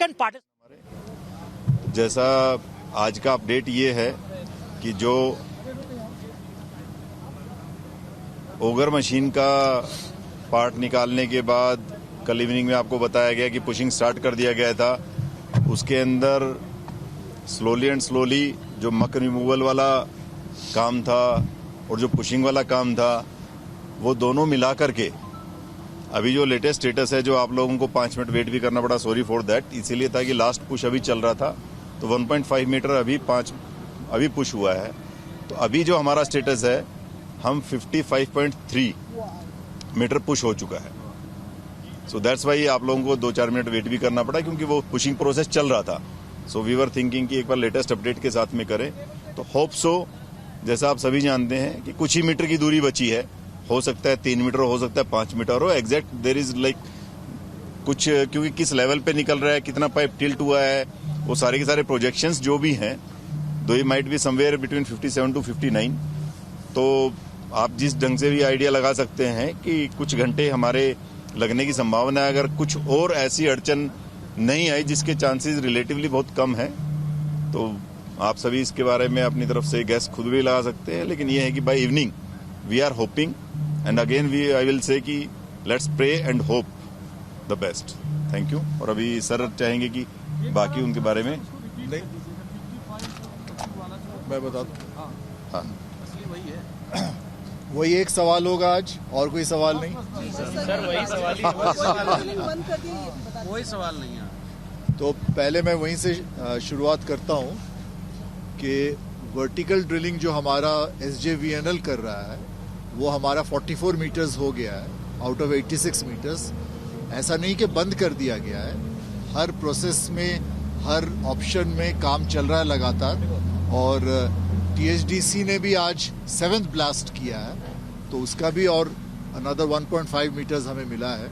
Second part. जैसा आज का अपडेट ये है कि जो ओगर मशीन का पार्ट निकालने के बाद कल इवनिंग में आपको बताया गया कि पुशिंग स्टार्ट कर दिया गया था। उसके अंदर स्लोली एंड स्लोली जो मक रिमूवल वाला काम था और जो पुशिंग वाला काम था वो दोनों मिला करके अभी जो लेटेस्ट स्टेटस है, जो आप लोगों को 5 मिनट वेट भी करना पड़ा, सॉरी फॉर दैट, इसीलिए था कि लास्ट पुश अभी चल रहा था तो 1.5 मीटर अभी पुश हुआ है। तो अभी जो हमारा स्टेटस है, हम 55.3 मीटर पुश हो चुका है। सो दैट्स वाई आप लोगों को 2-4 मिनट वेट भी करना पड़ा क्योंकि वो पुशिंग प्रोसेस चल रहा था। सो वी वर थिंकिंग कि एक बार लेटेस्ट अपडेट के साथ में करें तो होप सो। जैसा आप सभी जानते हैं कि कुछ ही मीटर की दूरी बची है, हो सकता है 3 मीटर हो सकता है 5 मीटर हो, एग्जैक्ट देयर इज लाइक कुछ, क्योंकि किस लेवल पे निकल रहा है, कितना पाइप टिल्ट हुआ है, वो सारे के सारे प्रोजेक्शंस जो भी हैं, दो he might be somewhere between 57 to 59। तो आप जिस ढंग से भी आइडिया लगा सकते हैं कि कुछ घंटे हमारे लगने की संभावना है, अगर कुछ और ऐसी अड़चन नहीं आई जिसके चांसेस रिलेटिवली बहुत कम है। तो आप सभी इसके बारे में अपनी तरफ से गैस खुद भी लगा सकते हैं, लेकिन ये है कि by evening we are hoping and again I will say कि let's pray and hope the best. Thank you. और अभी सर चाहेंगे कि बाकी उनके बारे में नहीं मैं बता दूं। हाँ, वही एक सवाल होगा आज, और कोई सवाल नहीं। सर वही सवाल नहीं है। तो पहले मैं वहीं से शुरुआत करता हूं कि वर्टिकल ड्रिलिंग जो हमारा SJVNL कर रहा है वो हमारा 44 मीटर्स हो गया है आउट ऑफ 86 मीटर्स। ऐसा नहीं कि बंद कर दिया गया है, हर प्रोसेस में, हर ऑप्शन में काम चल रहा है लगातार। और THDC ने भी आज 7th ब्लास्ट किया है तो उसका भी और अनदर 1.5 मीटर्स हमें मिला है।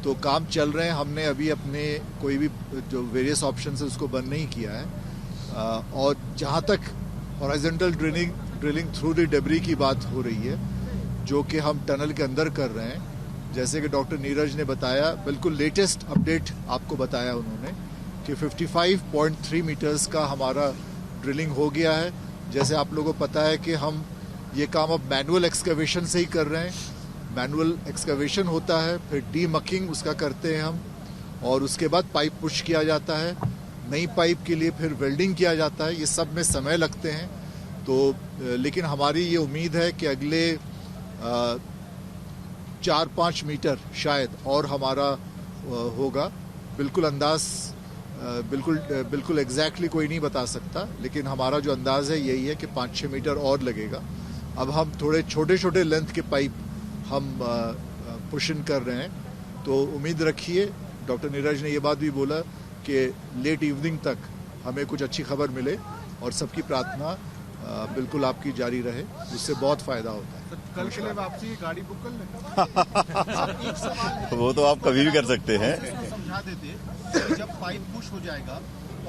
तो काम चल रहे हैं, हमने अभी अपने कोई भी जो वेरियस ऑप्शन है उसको बंद नहीं किया है। और जहाँ तक horizontal drilling through the debris की बात हो रही है, जो कि हम टनल के अंदर कर रहे हैं, जैसे कि डॉक्टर नीरज ने बताया, बिल्कुल लेटेस्ट अपडेट आपको बताया उन्होंने कि 55.3 मीटर्स का हमारा ड्रिलिंग हो गया है। जैसे आप लोगों को पता है कि हम ये काम अब मैनुअल एक्सकवेशन से ही कर रहे हैं। मैनुअल एक्सकवेशन होता है, फिर डीमकिंग उसका करते हैं हम, और उसके बाद पाइप पुश किया जाता है, नई पाइप के लिए फिर वेल्डिंग किया जाता है। ये सब में समय लगते हैं। तो लेकिन हमारी ये उम्मीद है कि अगले 4-5 मीटर शायद और हमारा होगा। बिल्कुल अंदाज बिल्कुल एग्जैक्टली कोई नहीं बता सकता, लेकिन हमारा जो अंदाज है यही है कि 5-6 मीटर और लगेगा। अब हम थोड़े छोटे छोटे लेंथ के पाइप हम पुश इन कर रहे हैं, तो उम्मीद रखिए। डॉक्टर नीरज ने ये बात भी बोला कि लेट इवनिंग तक हमें कुछ अच्छी खबर मिले, और सबकी प्रार्थना बिल्कुल आपकी जारी रहे, उससे बहुत फायदा होता है। कल के लिए वापसी गाड़ी बुक कर लें। वो तो आप कभी भी कर सकते हैं। समझा देते, जब पाइप पुश हो जाएगा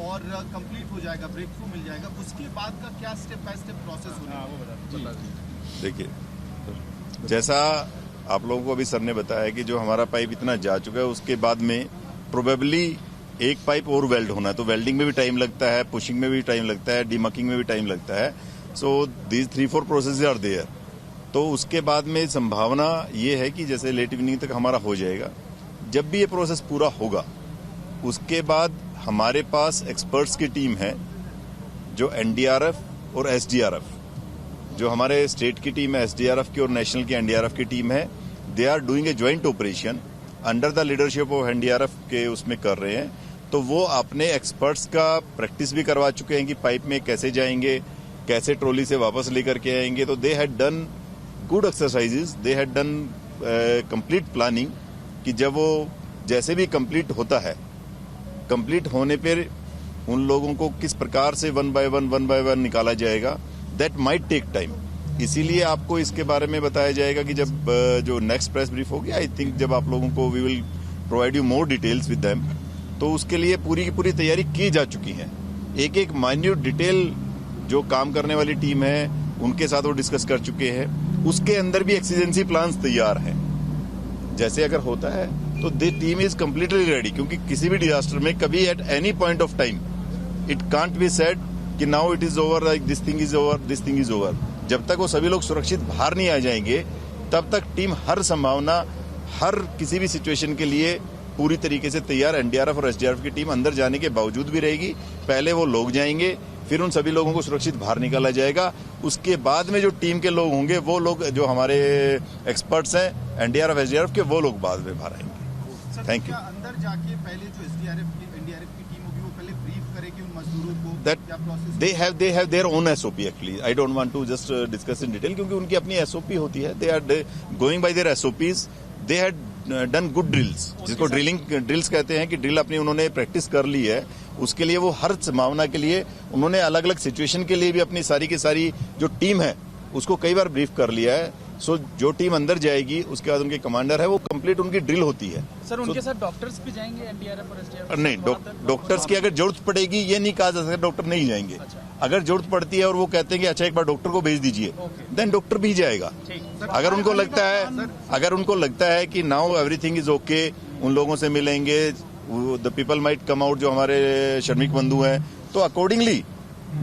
और कंप्लीट हो जाएगा, ब्रेक थ्रू मिल जाएगा, उसके बाद का क्या स्टेप बाय स्टेप प्रोसेस होगा? देखिए, जैसा आप लोगों को अभी सर ने बताया कि जो हमारा पाइप इतना जा चुका है, उसके बाद में प्रोबेबली एक पाइप और वेल्ड होना है। तो वेल्डिंग में भी टाइम लगता है, पुशिंग में भी टाइम लगता है, डीमकिंग में भी टाइम लगता है। So these 3-4 process are there. तो उसके बाद में संभावना ये है कि जैसे लेट इवनिंग तक हमारा हो जाएगा। जब भी ये प्रोसेस पूरा होगा, उसके बाद हमारे पास एक्सपर्ट्स की टीम है, जो NDRF और SDRF, जो हमारे स्टेट की टीम है SDRF की और नेशनल की NDRF की टीम है, they are doing a joint operation under the leadership of NDRF के उसमें कर रहे हैं। तो वो अपने एक्सपर्ट्स का प्रैक्टिस भी करवा चुके हैं कि पाइप में कैसे जाएंगे, कैसे ट्रॉली से वापस लेकर के आएंगे। तो they had done good exercises, they had done complete planning कि जब वो जैसे भी कंप्लीट होता है, कंप्लीट होने पर उन लोगों को किस प्रकार से वन बाय वन निकाला जाएगा, दैट माइट टेक टाइम। इसीलिए आपको इसके बारे में बताया जाएगा कि जब जो नेक्स्ट प्रेस ब्रीफ होगी, आई थिंक जब आप लोगों को we will provide you more details with them. तो उसके लिए पूरी की पूरी तैयारी की जा चुकी है। एक एक माइन्यूट डिटेल जो काम करने वाली टीम है उनके साथ वो डिस्कस कर चुके हैं। उसके अंदर भी एक्सीजेंसी प्लान्स तैयार हैं। जैसे अगर होता है तो the team is completely ready, क्योंकि किसी भी डिजास्टर में कभी at any point of time it can't be said कि now it is over, like this thing is over, this thing is over. जब तक वो सभी लोग सुरक्षित बाहर नहीं आ जाएंगे तब तक टीम हर संभावना, हर किसी भी सिचुएशन के लिए पूरी तरीके से तैयार एनडीआरएफ और एसडीआरएफ की टीम अंदर जाने के बावजूद भी रहेगी। पहले वो लोग जाएंगे, फिर उन सभी लोगों को सुरक्षित बाहर निकाला जाएगा। उसके बाद में जो टीम के लोग होंगे, वो लोग जो हमारे एक्सपर्ट्स हैं एनडीआरएफ एसडीआरएफ के, वो लोग बाद में बाहर आएंगे। Thank you. अंदर जाके पहले जो एसडीआरएफ की एनडीआरएफ की टीम होगी वो पहले ब्रीफ करेगी उन मजदूरों को, That क्या process they have their own SOP actually. I don't want to just discuss in detail, क्योंकि उनकी अपनी SOP होती है. They are going by their SOPs. They had done good drills, जिसको ड्रिल्स कहते हैं कि ड्रिल अपनी उन्होंने प्रैक्टिस कर ली है। उसके लिए वो हर संभावना के लिए उन्होंने अलग अलग सिचुएशन के लिए भी अपनी सारी की सारी जो टीम है उसको कई बार ब्रीफ कर लिया है। सो जो टीम अंदर जाएगी उसके बाद उनके कमांडर है, वो कंप्लीट उनकी ड्रिल होती है। सर उनके साथ डॉक्टर्स भी जाएंगे एनडीआरएफ और एसडीआरएफ? नहीं, डॉक्टर्स की अगर जरूरत पड़ेगी ये नहीं कहा जा सकता डॉक्टर नहीं जाएंगे। अगर जरूरत पड़ती है और वो कहते हैं कि अच्छा एक बार डॉक्टर को भेज दीजिए, देन डॉक्टर भी जाएगा। अगर उनको लगता है कि नाउ एवरीथिंग इज ओके, उन लोगों से मिलेंगे, the people might come out, जो हमारे श्रमिक बंधु हैं, तो accordingly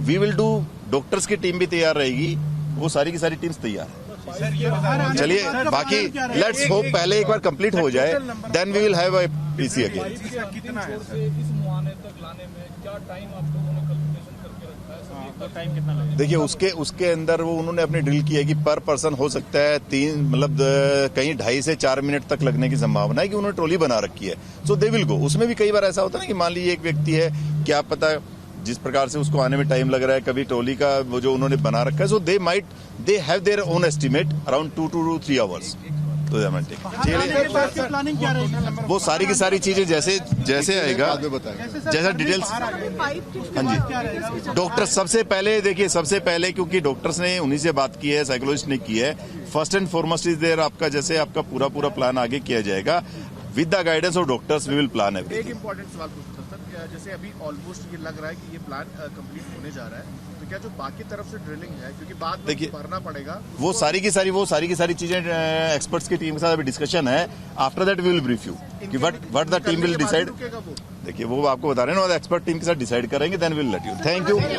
we will do. Doctors की टीम भी तैयार रहेगी, वो सारी की सारी टीम्स तैयार है। चलिए बाकी लेट्स होप पहले एक बार कंप्लीट हो जाए, then we will have a PC again. कितना है इस मुआने तक लाने में क्या टाइम आप लोगों ने कैलकुलेशन करके रखा है? सर टाइम कितना लगेगा? देखिए उसके अंदर वो उन्होंने अपनी ड्रिल की है कि पर पर्सन हो सकता है 3 मतलब कहीं 2.5 से 4 मिनट तक लगने की संभावना है, कि उन्होंने ट्रॉली बना रखी है। So they will go. उसमें भी कई बार ऐसा होता है ना कि मान लीजिए एक व्यक्ति है, क्या पता जिस प्रकार से उसको आने में टाइम लग रहा है, कभी ट्रॉली का वो जो उन्होंने बना रखा है, so they have their own estimate around 2 to 3 hours। तो प्लानिंग क्या रहेगी? वो सारी की सारी चीजें जैसे आएगा, जैसा डिटेल्स। हाँ जी, डॉक्टर सबसे पहले क्योंकि डॉक्टर्स ने उन्हीं से बात की है, साइकोलॉजिस्ट ने की है। First and foremost is there आपका पूरा प्लान आगे किया जाएगा with the guidance of doctors. We will plan एक इम्पोर्टेंट सवाल पूछता सर, जैसे अभी ऑलमोस्ट ये लग रहा है कि ये प्लान कंप्लीट होने जा रहा है, तो क्या जो बाकी तरफ से ड्रिलिंग है, क्योंकि बाद में भरना पड़ेगा, वो सारी की सारी चीजें एक्सपर्ट्स की टीम के साथ अभी डिस्कशन है। After that we will brief you कि what the team will decide. देखिए वो आपको बता रहे हैं ना, एक्सपर्ट टीम के साथ डिसाइड करेंगे, then will let you. Thank you.